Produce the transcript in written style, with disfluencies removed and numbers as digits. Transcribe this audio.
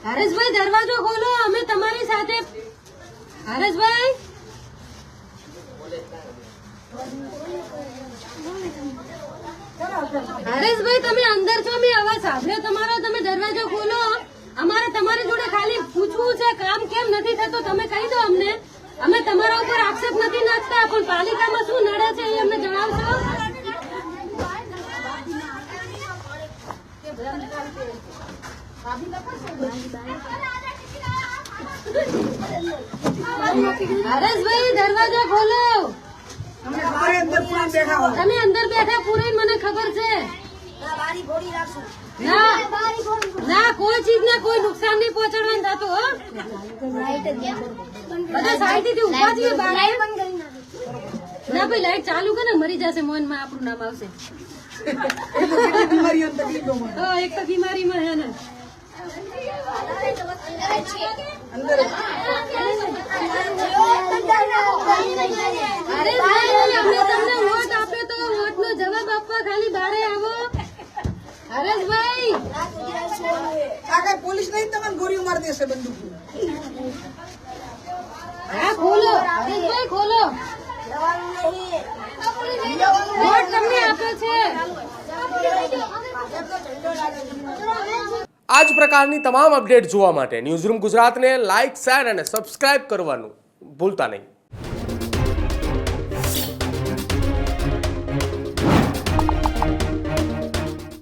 હરેશભાઈ દરવાજો ખોલો, અમે તમારી સાથે. હરેશભાઈ હરેશભાઈ તમે અંદર છો, મેં અવાજ સાંભળ્યો તમારો. તમે દરવાજો ખોલો. અમારે તમારી જોડે ખાલી પૂછવું છે કામ કેમ નથી થતું તમે કહી દો અમને. અમે તમારા ઉપર આક્ષેપ નથી નાખતા, પણ પાલિકામાં શું નડે છે એ અમને જણાવશો. હરેશભાઈ દરવાજો ખોલો. તમે અંદર બેઠા પૂરી મને ખબર છે. ના કોઈ ચીજ ને કોઈ નુકસાન નહીં પહોંચાડવાનું થતું. હો બધા સાઈડ થી ઉભા છીએ. ના ભાઈ લાઈટ ચાલુ કરે ને મરી જશે મોન માં આપણું નામ આવશે. એક તો બીમારીમાં હે ને. અરે અમે તમને વોટ આપ્યો તો વોટ નો જવાબ આપવા ખાલી બારે આવો. હરેશભાઈ પોલીસ નહીં તમને ગોળીઓ મારી દેશે બંદૂક. હા ખોલો હરેશભાઈ ખોલો. વોટ તમને આપ્યો છે. આ જ પ્રકારની તમામ અપડેટ જોવા માટે ન્યૂઝરૂમ ગુજરાતને લાઇક, શેર અને સબસ્ક્રાઇબ કરવાનું ભૂલતા નહીં.